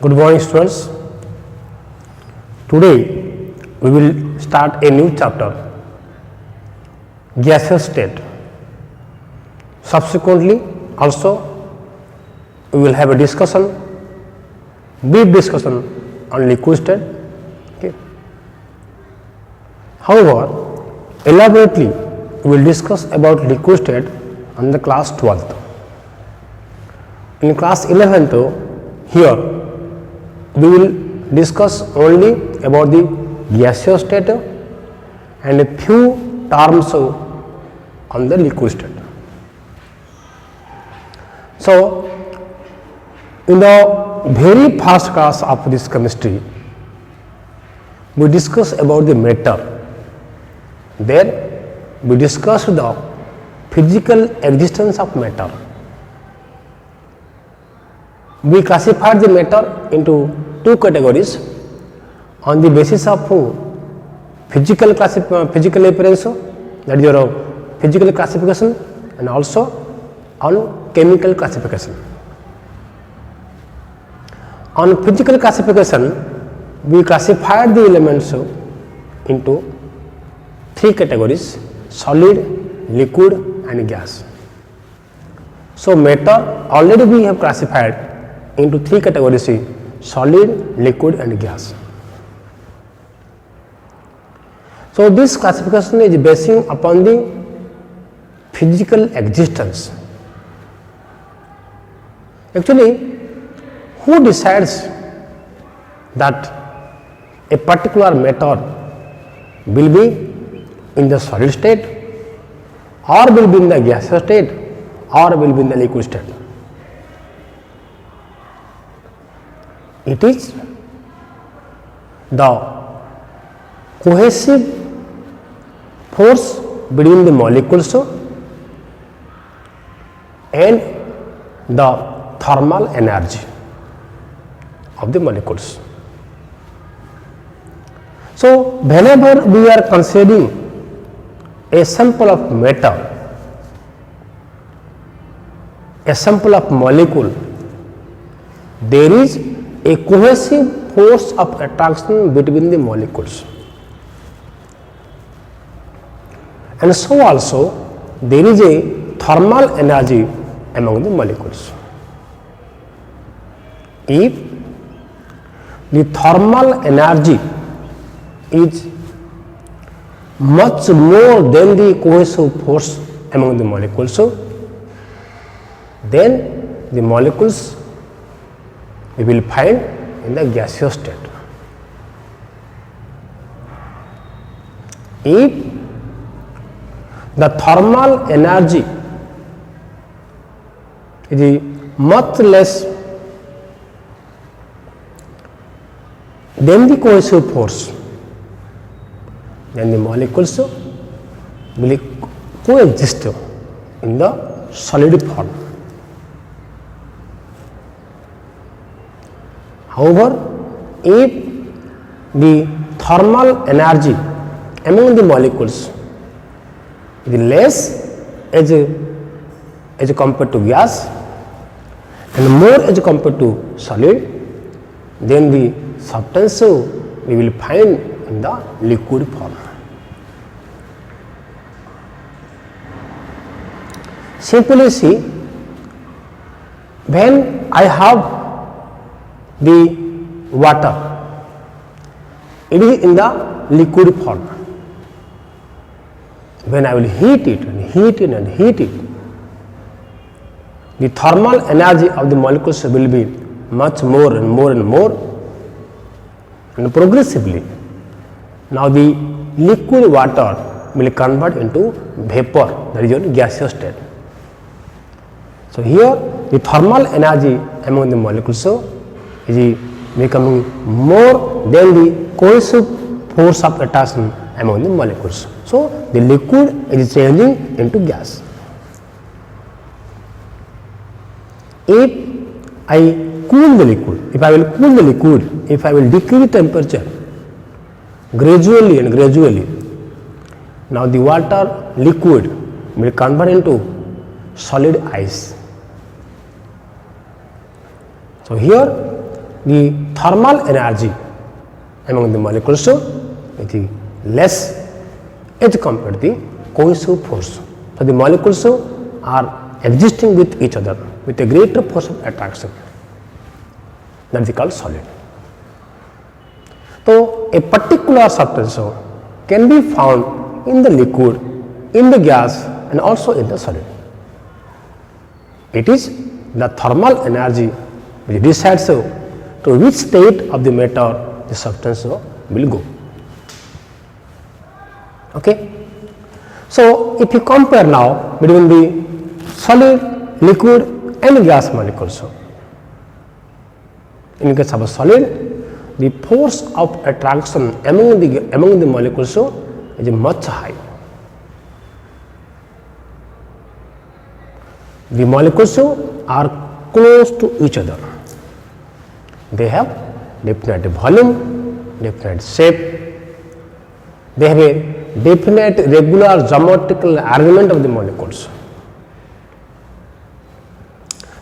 Good morning, students. Today we will start a new chapter, gaseous state. Subsequently, also we will have a discussion, brief discussion on liquid state. Okay. However, elaborately we will discuss about liquid state on the class 12th. In class 11th, here we will discuss only about the gaseous state and a few terms on the liquid state. So, in the very first class of this chemistry, we discuss about the matter. There we discussed the physical existence of matter. We classified the matter into two categories on the basis of physical appearance, that is your physical classification, and also on chemical classification. On physical classification, we classified the elements into three categories: solid, liquid and gas. So, matter already we have classified into three categories: solid, liquid and gas. So, this classification is basing upon the physical existence. Actually, who decides that a particular matter will be in the solid state, or will be in the gaseous state, or will be in the liquid state? It is the cohesive force between the molecules and the thermal energy of the molecules. So, whenever we are considering a sample of matter, a sample of molecule, there is a cohesive force of attraction between the molecules, and so also there is a thermal energy among the molecules. If the thermal energy is much more than the cohesive force among the molecules, then the molecules we will find in the gaseous state. If the thermal energy is much less than the cohesive force, then the molecules will coexist in the solid form. However, if the thermal energy among the molecules is less as compared to gas and more as compared to solid, then the substance we will find in the liquid form. Simply see, when I have the water, it is in the liquid form. When I will heat it and heat it and heat it, the thermal energy of the molecules will be much more and more and more, and progressively now the liquid water will convert into vapor, that is your gaseous state. So, here the thermal energy among the molecules is becoming more than the cohesive force of attraction among the molecules. So, the liquid is changing into gas. If I cool the liquid, if I will cool the liquid, if I will decrease temperature gradually and gradually, now the water liquid will convert into solid ice. So, here the thermal energy among the molecules is less as compared to the cohesive force. So, the molecules are existing with each other with a greater force of attraction, that is called solid. So, a particular substance can be found in the liquid, in the gas and also in the solid. It is the thermal energy which decides to which state of the matter the substance will go. Okay. So, if you compare now between the solid, liquid and gas molecules, in case of a solid, the force of attraction among the molecules is much high. The molecules are close to each other. They have definite volume, definite shape, they have a definite regular geometrical arrangement of the molecules.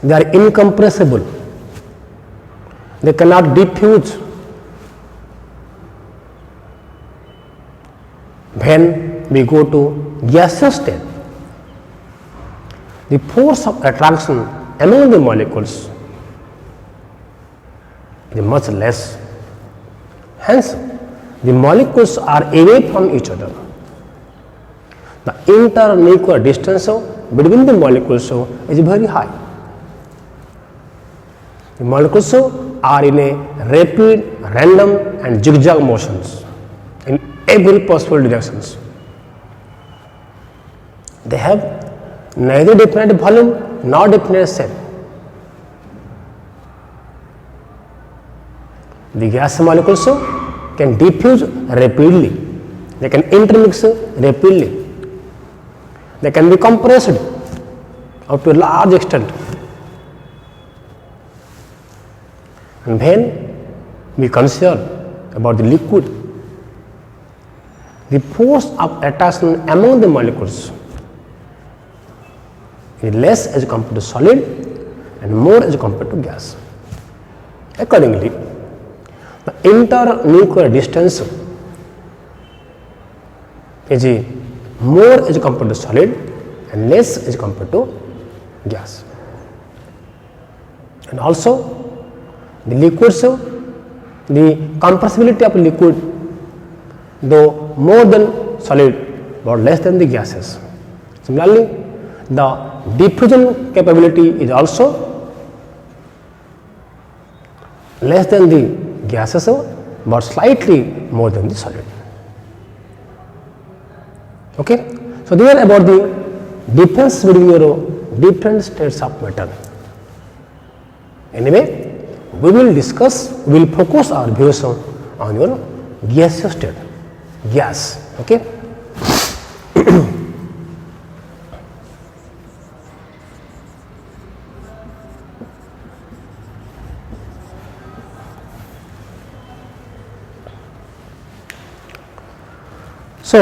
They are incompressible, they cannot diffuse. When we go to gaseous state, the force of attraction among the molecules is much less. Hence, the molecules are away from each other. The internuclear distance between the molecules is very high. The molecules are in a rapid, random and zigzag motions in every possible directions. They have neither definite volume nor definite shape. The gas molecules can diffuse rapidly, they can intermix rapidly, they can be compressed up to a large extent. And when we consider about the liquid, the force of attraction among the molecules is less as compared to solid and more as compared to gas. Accordingly, the internuclear distance is more as compared to solid and less as compared to gas. And also the liquids, the compressibility of liquid though more than solid but less than the gases. Similarly, the diffusion capability is also less than the gases but slightly more than the solid. Okay. So, these are about the difference between your different states of matter. Anyway, we will focus our views on your gaseous state, gas. Okay. So,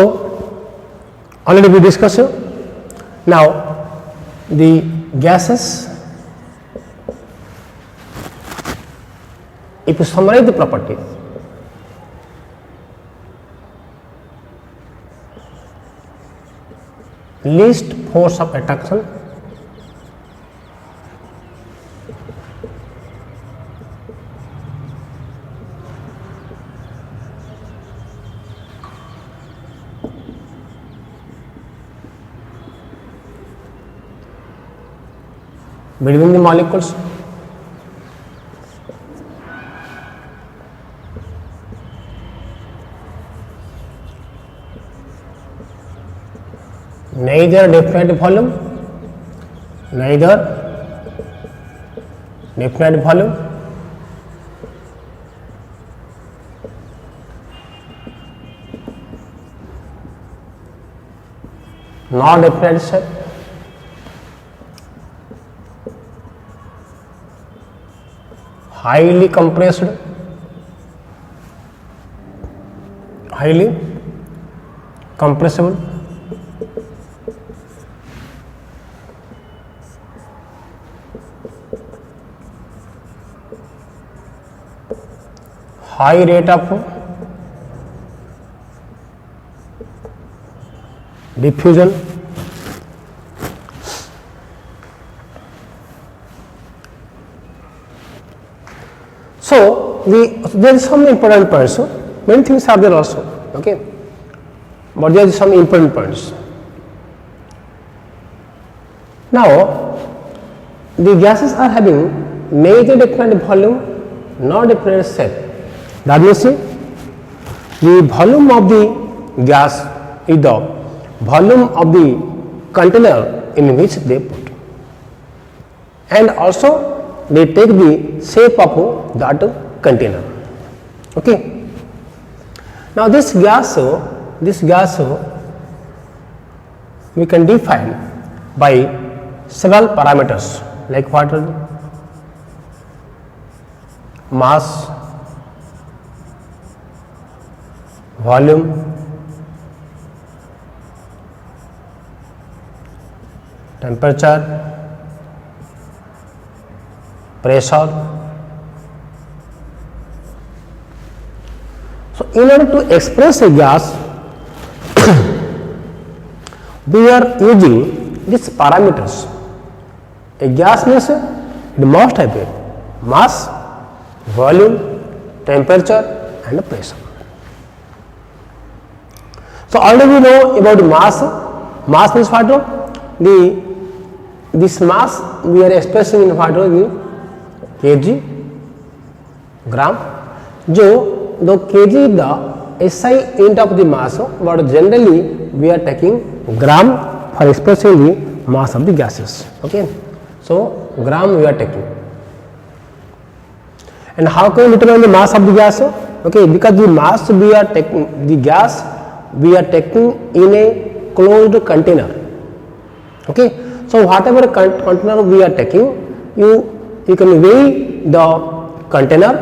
already we discussed. Now, the gases, if you summarize the properties, least force of attraction, between the molecules, neither definite volume, nor definite shape, highly compressed, highly compressible, high rate of diffusion. So there is some important points. So many things are there also. Okay, but there is some important points. Now the gases are having neither different volume nor different shape. That means the volume of the gas is the volume of the container in which they put, and also they take the shape of that container. Okay. Now this gas we can define by several parameters, like what are mass, volume, temperature, pressure. So in order to express a gas, we are using these parameters. A gas means it must have a mass, volume, temperature and pressure. So already we know about the mass. Mass means what? This mass we are expressing in what? Kg, gram. Though kg is the SI unit of the mass, but generally we are taking gram for expressing the mass of the gases. Okay, so gram we are taking. And how can we determine the mass of the gas? Okay, because the mass we are taking, the gas we are taking in a closed container. Okay, so whatever container we are taking, you can weigh the container.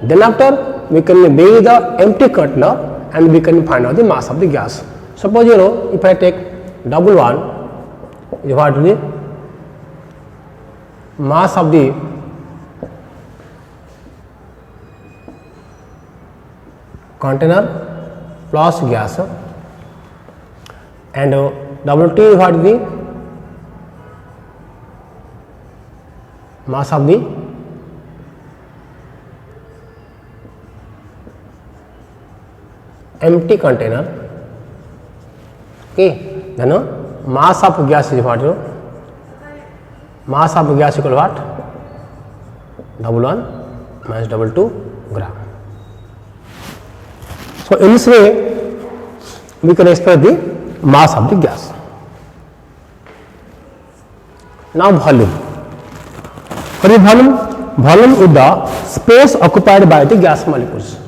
Then after we can weigh the empty container and we can find out the mass of the gas. Suppose if I take double one, what is the mass of the container plus gas, and double T what is the mass of the empty container. Okay, then mass of gas is what? Mass of gas equal what? Double one minus double 2 gram. So in this way we can express the mass of the gas. Now volume. For the volume is the space occupied by the gas molecules.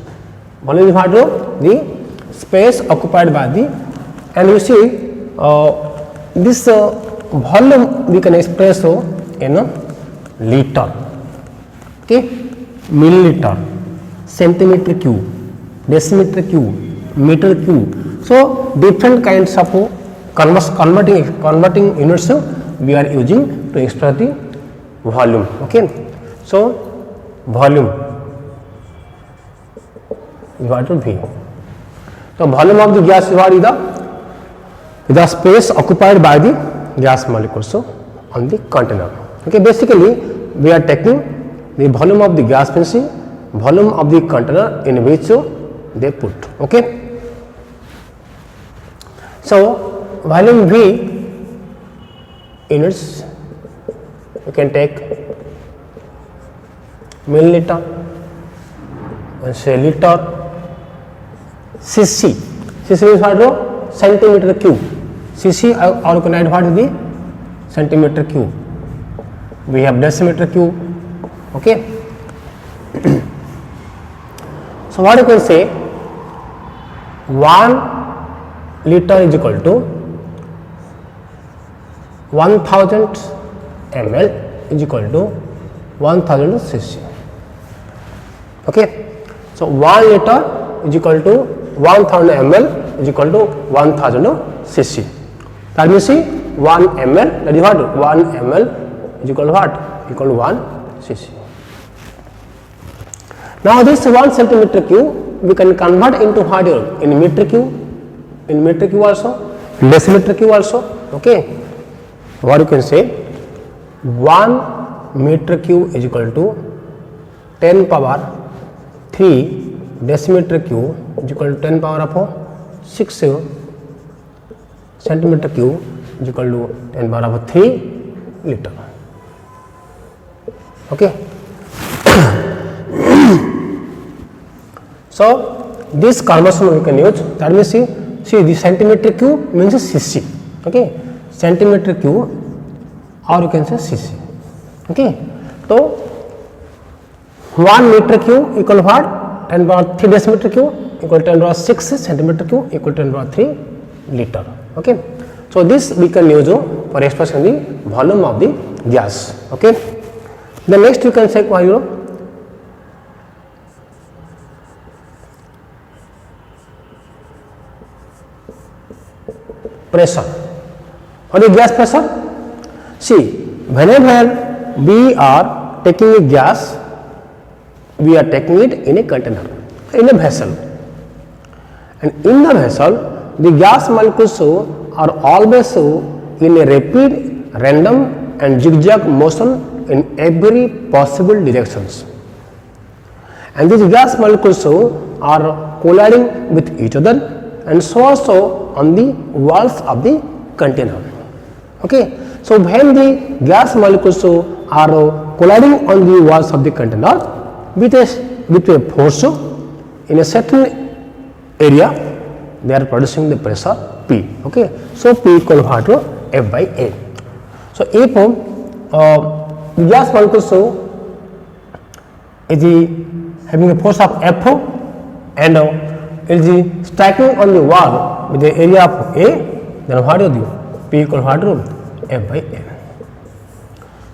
Volume is what? The space occupied by the, and you see this volume we can express in liter, okay, milliliter, centimeter cube, decimeter cube, meter cube. So different kinds of converting units we are using to express the volume. Okay, so volume is what to V. So volume of the gas is what is the space occupied by the gas molecules on the container. Okay, basically we are taking the volume of the gas means volume of the container in which they put. Okay, so volume V units you can take milliliter, say liter. cc is what? Centimeter cube. cc or you can add what is the centimeter cube. We have decimeter cube. Okay. So what you can say, 1 liter is equal to 1000 ml is equal to 1000 cc. Okay, so 1 liter is equal to 1000 ml is equal to 1000 cc. That means 1 ml, that is what? 1 ml is equal to what? Equal to 1 cc. Now this 1 centimeter cube we can convert into what in meter cube, also, in decimeter cube also. Okay, what you can say, 1 meter cube is equal to 10 power 3 decimeter cube is equal to 10 power of 6 centimeter cube is equal to 10 power of 3 liter. Okay. So this conversion we can use, that means see the centimeter cube means cc. Okay, centimeter cube or you can say cc. Okay, so 1 meter cube equal to what? 10 power 3 decimeter cube equal to 10 power 6 centimeter cube equal to 10 power 3 liter. Okay, so this we can use for expressing the volume of the gas. Okay, the next you can say pressure or the gas pressure. See, whenever we are taking a gas, we are taking it in a container, in a vessel, and in the vessel the gas molecules are always in a rapid, random and zigzag motion in every possible directions, and these gas molecules are colliding with each other and so also on the walls of the container. Okay, so when the gas molecules are colliding on the walls of the container with a force in a certain area, they are producing the pressure P. Okay, so P equal to F by A. So if the gas molecules is having a force of F and is striking on the wall with the area of A, then what is P equal to F by A.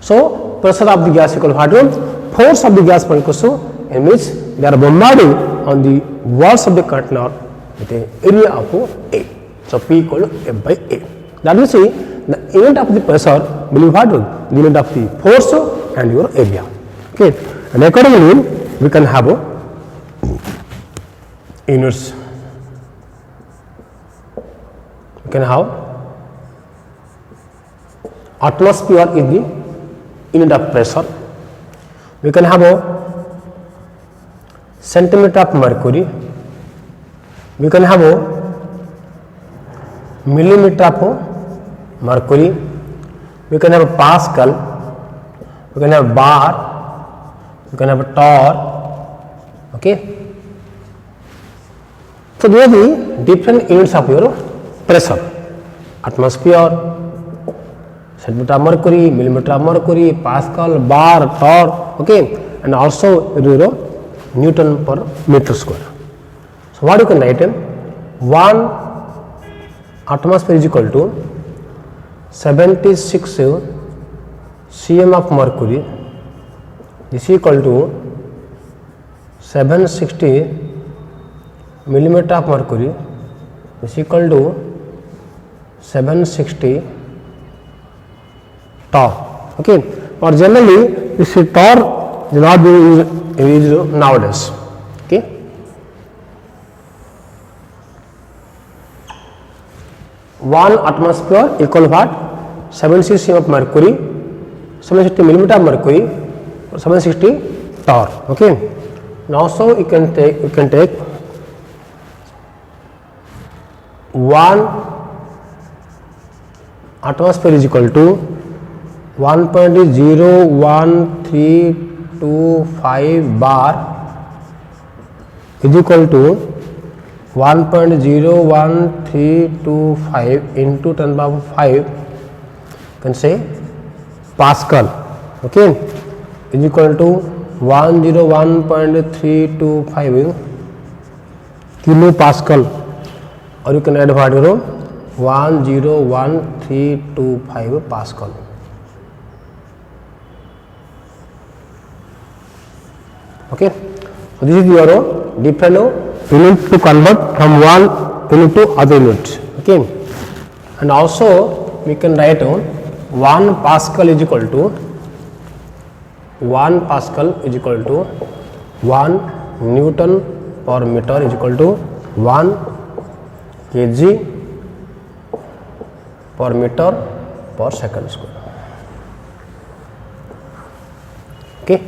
So pressure of the gas equal to force of the gas molecules in which they are bombarding on the walls of the container with the area of A. So P equal to F by A. That will see the unit of the pressure will be what? The unit of the force and your area. Okay, and accordingly we can have units. We can have atmosphere is the unit of pressure. We can have a centimeter of mercury. We can have a millimeter of mercury. We can have a Pascal. We can have bar. We can have a torr. Okay. So these are the different units of your pressure: atmosphere, centimeter of mercury, millimeter of mercury, Pascal, bar, torr. Okay, and also your Newton per meter square. So what you can write? 1 atmosphere is equal to 76 cm of mercury. This is equal to 760 millimeter of mercury is equal to 760 torr. Okay, but generally this torr is not being used nowadays. Okay, one atmosphere equal to what? 760 cm of mercury, 760 millimeter of mercury, 760 torr. Okay, now so you can take 1 atmosphere is equal to 1.01325 bar is equal to 1.01325 into 10 power 5, you can say Pascal. Okay, is equal to 101.325 kilo Pascal, or you can add what 101.325 Pascal. Okay, so this is your different unit to convert from one unit to other unit. Okay, and also we can write 1 Pascal is equal to 1 Newton per meter is equal to 1 kg per meter per second square. Okay.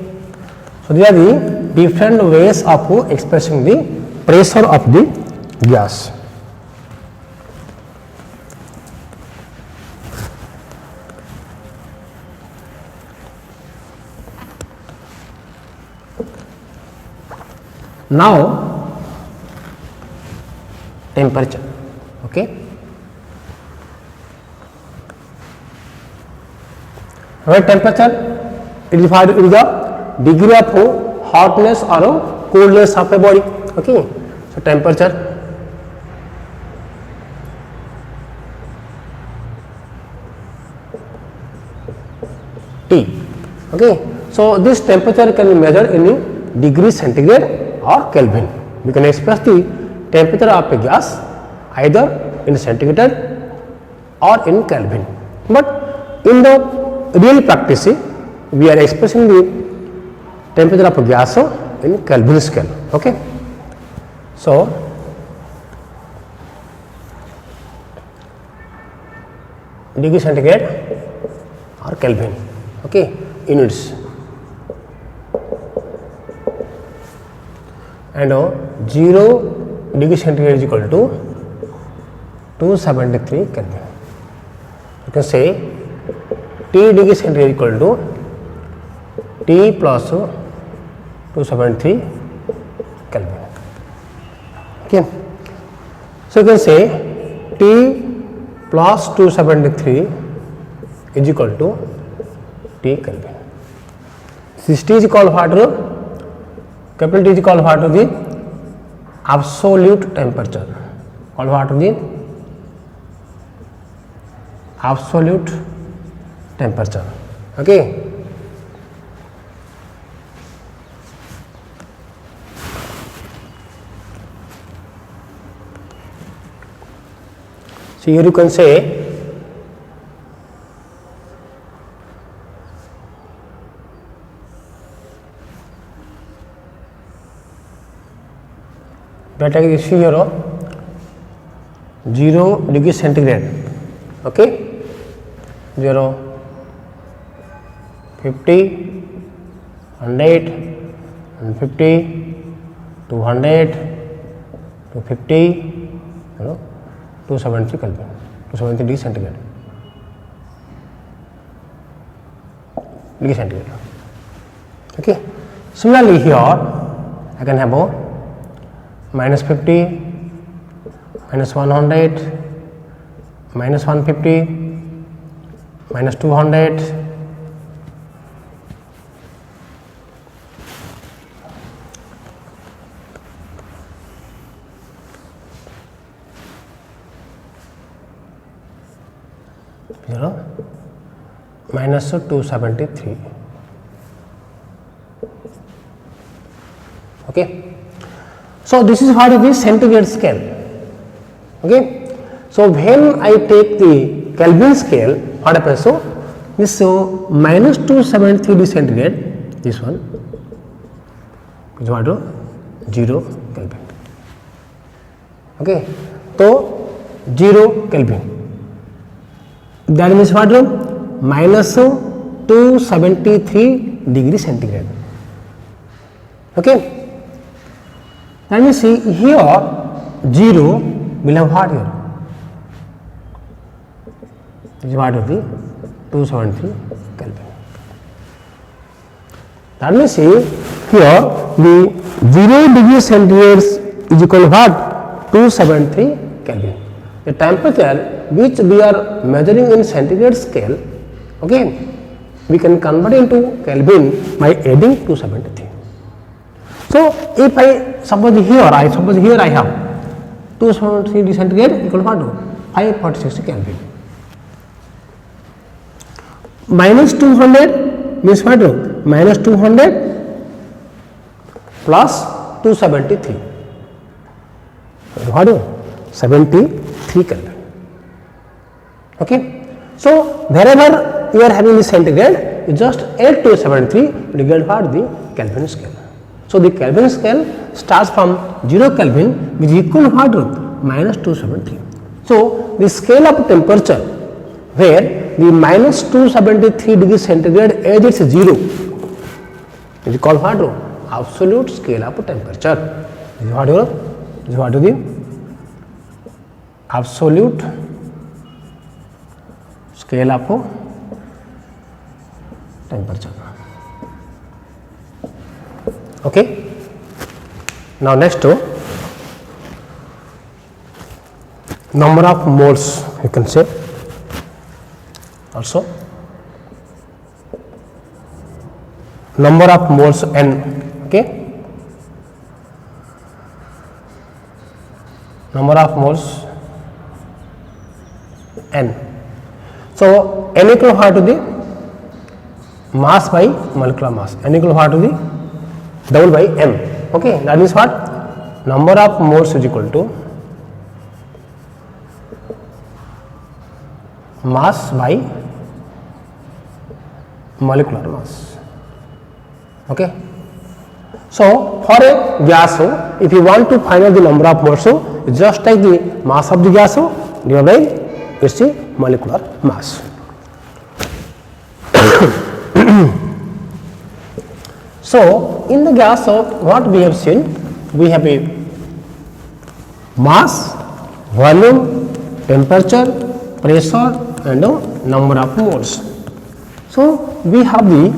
So these are the different ways of expressing the pressure of the gas. Now temperature. Okay. Where temperature, it is defined with the degree of hotness or coolness of a body. Okay. So temperature. T. Okay. So this temperature can be measured in degree centigrade or Kelvin. We can express the temperature of a gas either in centigrade or in Kelvin. But in the real practice, we are expressing the temperature of a gas in Kelvin scale. Okay. So degree centigrade or Kelvin. Okay. Units. And 0 degree centigrade is equal to 273 Kelvin. You can say T degree centigrade is equal to T plus 273 Kelvin. Okay. So you can say T plus 273 is equal to T Kelvin. This T is equal to capital T is called what to the absolute temperature, called what to the absolute temperature. Okay. So here you can say that is here 0 degree centigrade. Okay. 0, 50, 100, 150, 200, 250, 273 Kelvin, 273 degree centigrade. Degree centigrade. Okay. Similarly here I can have minus 50, minus 100, minus 150, minus 200, minus 273. Okay. So this is what is the centigrade scale. Okay. So when I take the Kelvin scale, what happens? So this minus 273 degree centigrade, this one is what? 0 Kelvin. Okay. So 0 Kelvin. That means what? Minus 273 degree centigrade. Okay. Let me see here 0 will have what here? This is what will be 273 Kelvin. Let me see here the 0 degree centigrade is equal to what? 273 Kelvin. The temperature which we are measuring in centigrade scale, okay, we can convert into Kelvin by adding 273. So if I suppose here I have 273 degree centigrade equal to what? 546 Kelvin. Minus 200 means what? Minus 200 plus 273. What? 73 Kelvin. Okay. So wherever you are having the centigrade, you just add 273 to get what? The Kelvin scale. So the Kelvin scale starts from 0 Kelvin, which is equal to what? Minus 273. So the scale of temperature where the minus 273 degrees centigrade as its 0 is called what? Absolute scale of temperature. This is what is the absolute scale of temperature. Okay. Now next number of moles you can say also, number of moles n. Okay, number of moles n. So n equal to what to the mass by molecular mass, n equal to what to the double by m. Okay, that means what? Number of moles is equal to mass by molecular mass. Okay. So for a gas, if you want to find out the number of moles, just take the mass of the gas divided by its molecular mass. So in the gas, what we have seen, we have a mass, volume, temperature, pressure and number of moles. So we have the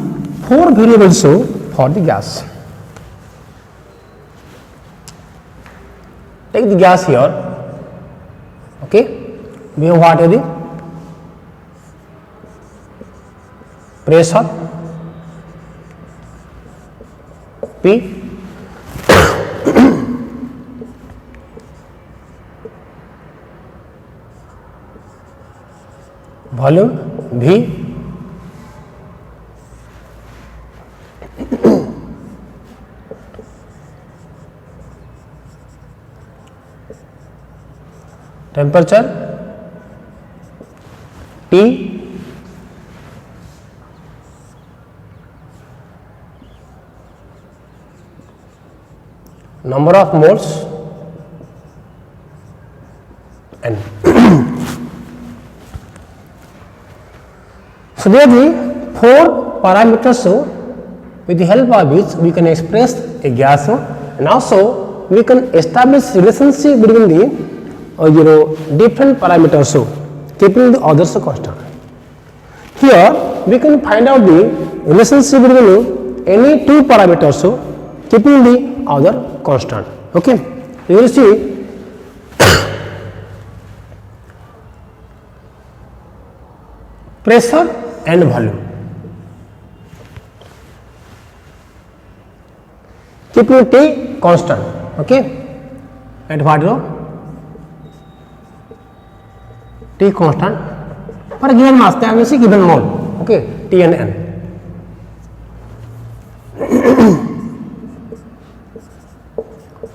4 variables for the gas. Take the gas here. Okay, we have what is the pressure P, volume V, temperature T, number of moles n. So there are the 4 parameters with the help of which we can express a gas, and also we can establish relationship between the different parameters keeping the others constant. Here we can find out the relationship between any 2 parameters keeping the other constant. Okay, you will see pressure and volume. Keeping T constant. Okay, at what T constant for a given mass, that means a given mole. Okay, T and N.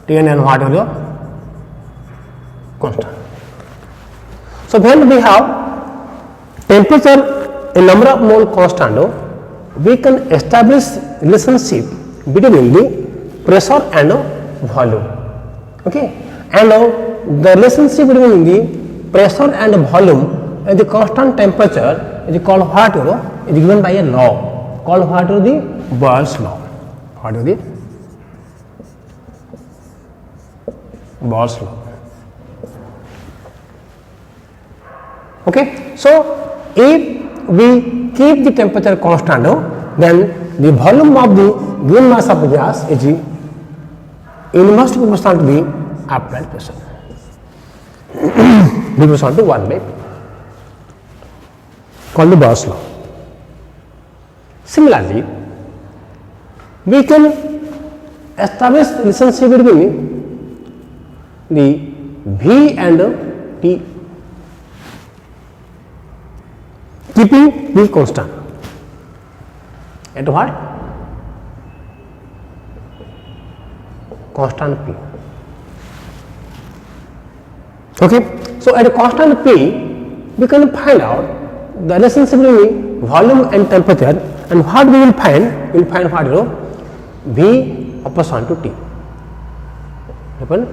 T and N what are your constant. So when we have temperature a number of mole constant, we can establish relationship between the pressure and volume. Okay, and the relationship between the pressure and volume and the constant temperature is called what? Is given by a law called what? The Boyle's law. What is the Boyle's law? Okay, so if we keep the temperature constant, then the volume of the given mass of the gas is inversely proportional to the applied pressure. Proportional to 1 by called the Boyle's law. Similarly, we can establish relationship between the V and T, keeping V constant at what? Constant P. Okay, so at a constant P we can find out the relationship between volume and temperature, and what we will find? We will find what? V opposite to T. Happen.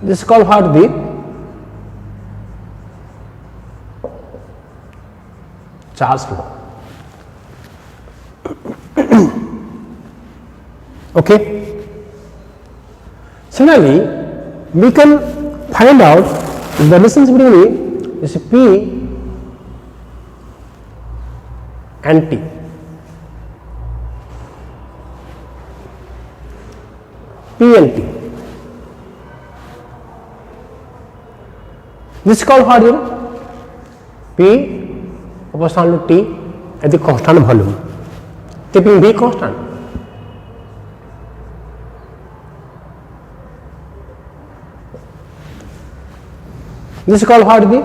This is called what? The Charles law. Okay. Similarly, we can find out the relationship between this P and T. P and T. This is called what? P proportional to T at the constant volume, keeping V constant. This is called what? The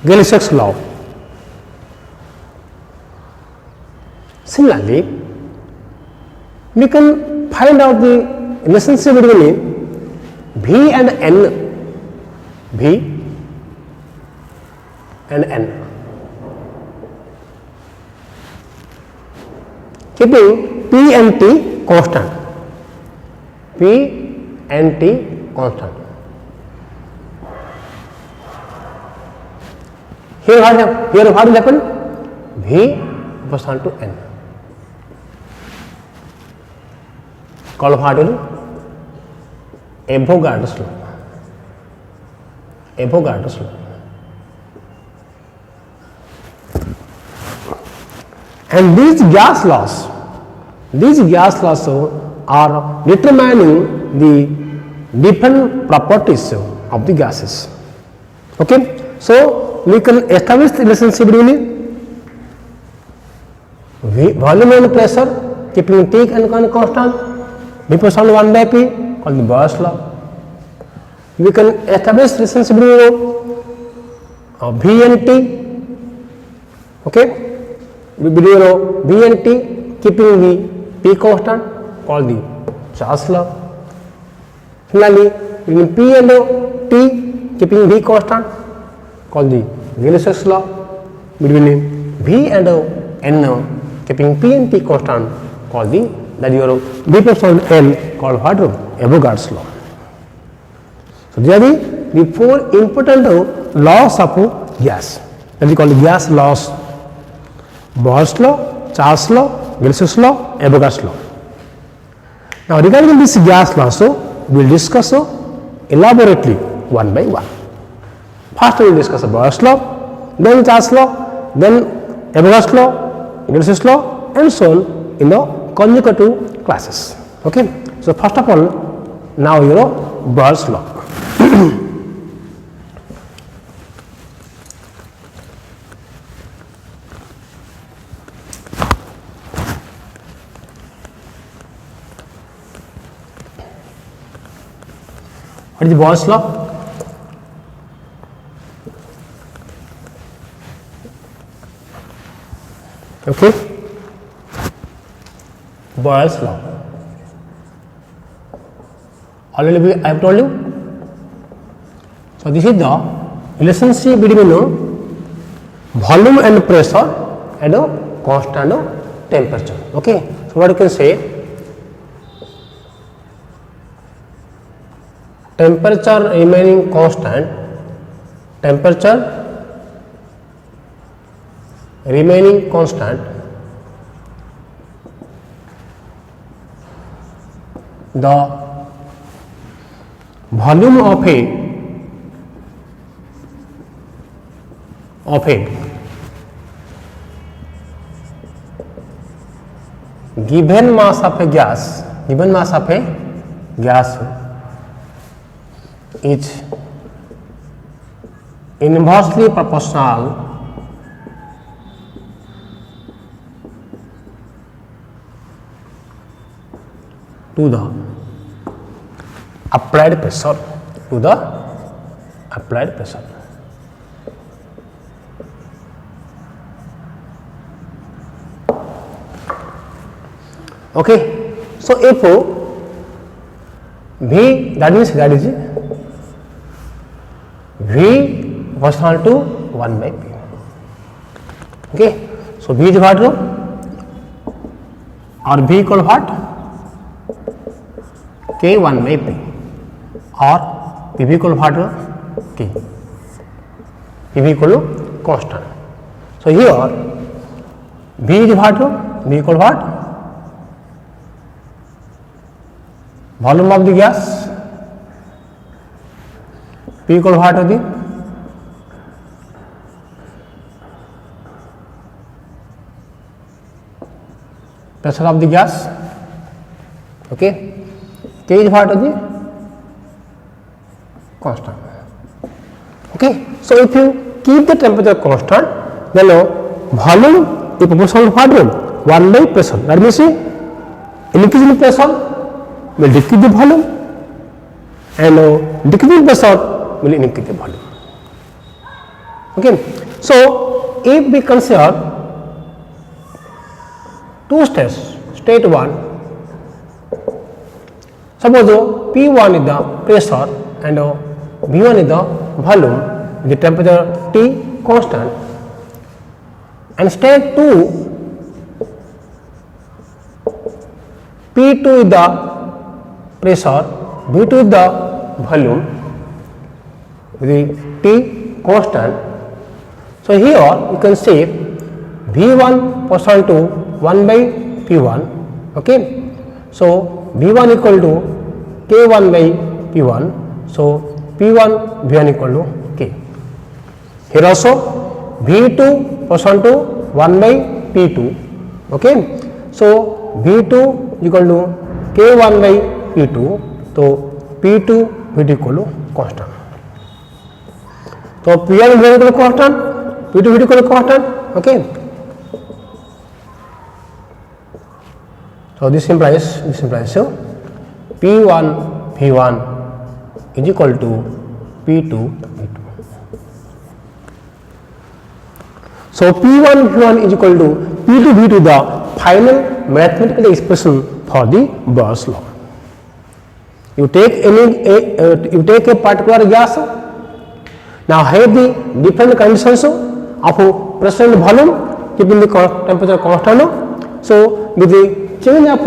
Gay-Lussac's law. Similarly, we can find out the relationship between V and N. V and N. Keeping P and T constant. P and T constant. Here what will happen? V proportional to N. Called what? Avogadro's law. Avogadro's law. And these gas laws are determining the different properties of the gases. Okay, so we can establish the relationship between volume and pressure, keeping T and constant. V proportional 1 by P, called the Boyle's law. We can establish relationship between V and T. Okay, between V and T, keeping the P constant, called the Charles law. Similarly, between P and T, keeping V constant, called the Gay-Lussac's law. Between V and N, keeping P and T constant, called the V proportional N, called what? Avogadro's law. So these are the four important laws of gas. That is called gas laws: Boyle's law, Charles law, Gay-Lussac's law, Avogadro's law. Now regarding this gas law, so we will discuss elaborately one by one. First we will discuss Boyle's law, then Charles law, then Avogadro's law, Gay-Lussac's law, and so on in the consecutive classes. Okay. So first of all, now you know Boyle's law. What is the Boyle's law? Okay, Boyle's law. Already I have told you. So this is the relationship between volume and pressure and constant temperature. Okay, so what you can say? Temperature remaining constant, temperature remaining constant, the volume of a given mass of a gas, is inversely proportional to the applied pressure, Okay, so if V, that is V proportional to 1 by P. Okay. So V is what? Or V equal what? K 1 by P, or P V equal what? K. P V equal to constant. So here V is what? V equal what? Volume of the gas. P equal what of the pressure of the gas. Okay. K is what of the constant. Okay. So if you keep the temperature constant, then volume is proportional to what? 1 by pressure. That means increasing pressure will decrease the volume, and decreasing pressure will increase the volume. Okay. So if we consider two states, state 1, suppose P1 is the pressure and V1 is the volume, the temperature T constant, and state 2, P2 is the pressure, V2 is the volume, the T constant. So here you can say V1 proportional to 1 by P1. Okay. So V1 equal to K1 by P1. So P1 V1 equal to K. Here also V2 proportional to 1 by P2. Okay. So V2 equal to K1 by P2. So P2 V2 equal to constant. So P1 V1 equal to constant, P2 V2 equal to constant. Okay. So this implies so P1 V1 is equal to P2 V2. So P1 V1 is equal to P2 V2, the final mathematical expression for the Boyle's law. You take you take a particular gas. Now have the different conditions of pressure and volume, keeping the temperature constant. So with the change of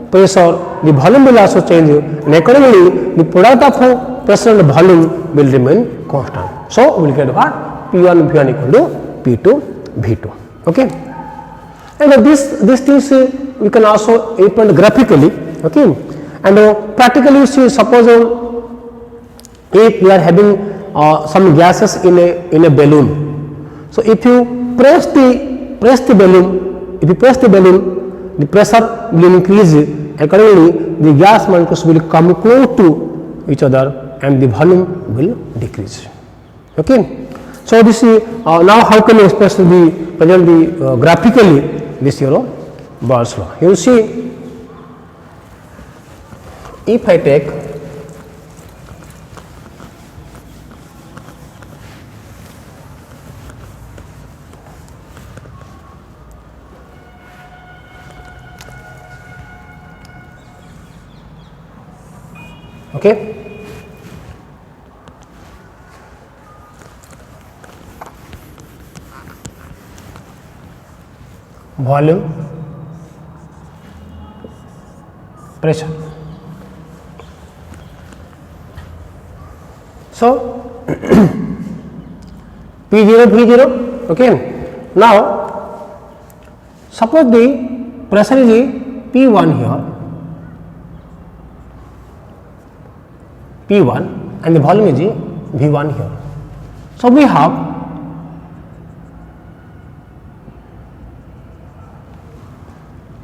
pressure, the volume will also change, and accordingly the product of pressure and volume will remain constant. So we will get what? P1 V1 equal to P2 V2. Okay. And these things we can also represent graphically. Okay. And practically you see, suppose if we are having some gases in a balloon. So if you press the balloon, the pressure will increase, accordingly the gas molecules will come close to each other and the volume will decrease. Okay. So this is now how can you express the graphically this Boyle's law. You see, if I take okay. Volume, pressure. So P0 V0. Okay. Now suppose the pressure is P1 here, P1, and the volume is V1 here. So we have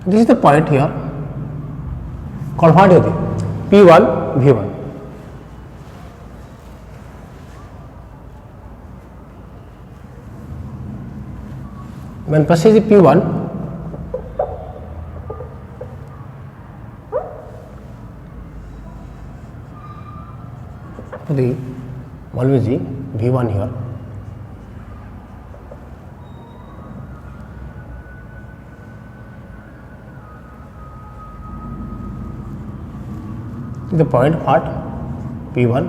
this is the point here called what is it? P1 V1. When pressure is P1, the volume is V1 here. The point what? P1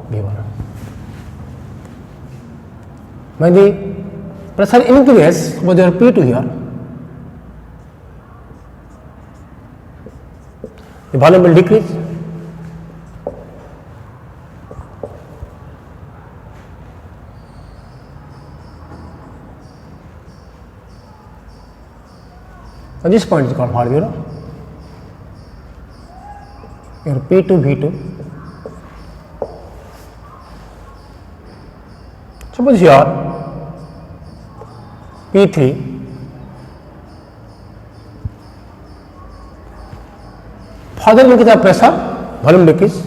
V1. when the pressure increases, suppose there P2 here, the volume will decrease. So this point is called for 0. Your P2, V2. Suppose here P3, further increase the pressure, volume decrease.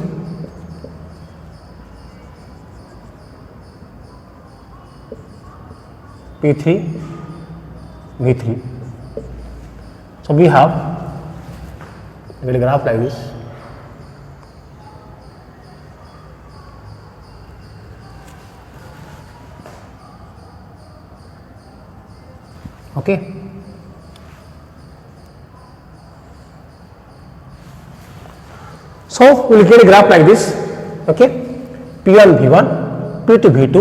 P3, V3. So we have a graph like this. Okay. So we will get a graph like this. Okay. P1 V1, P2 V2,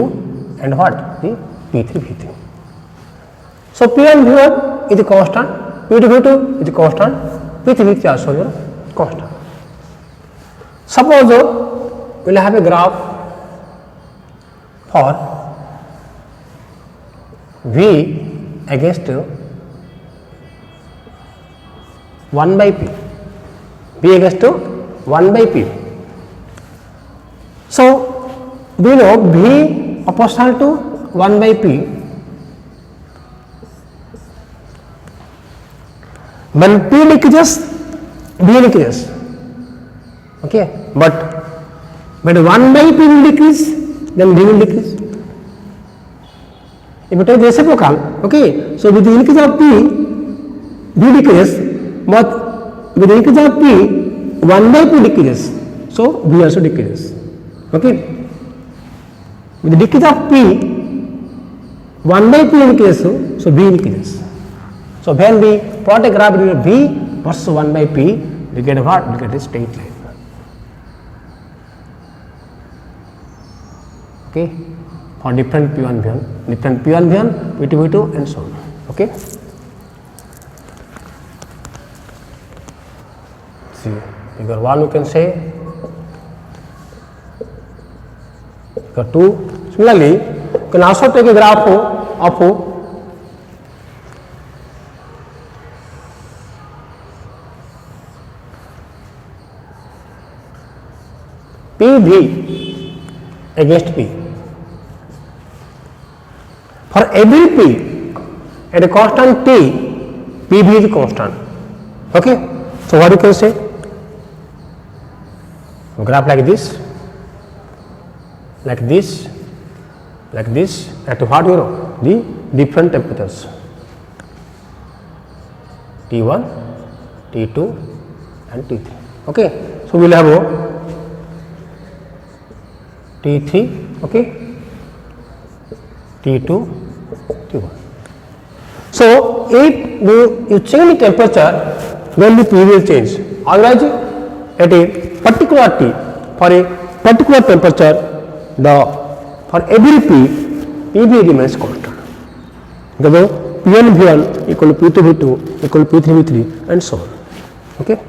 and what? The P3 V3. So P1 V1 is a constant, P2 V2 is a constant, P3 V3 also is a constant. Suppose we will have a graph for V against 1 by P, V against 1 by P. So we know V proportional to 1 by P. When P decreases, V increases. Okay, but when 1 by P will decrease, then V will decrease. If it is reciprocal, okay, so with the increase of P, V decreases, but with the increase of P, 1 by P decreases, so V also decreases. Okay, with the decrease of P, 1 by P increases, so V increases. So when we plot a graph between V versus 1 by P, we get a what? We get a straight line. Okay, for different P1 V1, different P1 V1, P2 V2, and so on. Okay. See, figure 1 you can say, figure 2. Similarly, you can also take a graph of PV against P. For every P at a constant T, PV is constant. Okay. So what you can say? Graph like this, like this, like this, at what you know? The different temperatures. T1, T2, and T3. Okay. So we will have T3, okay, T2, T1. So if you change the temperature, then the P will change. Otherwise, at a particular T, for a particular temperature, for every P, PV remains constant. Because P1 V1 equal to P2 V2 equal to P3 V3 and so on. Okay.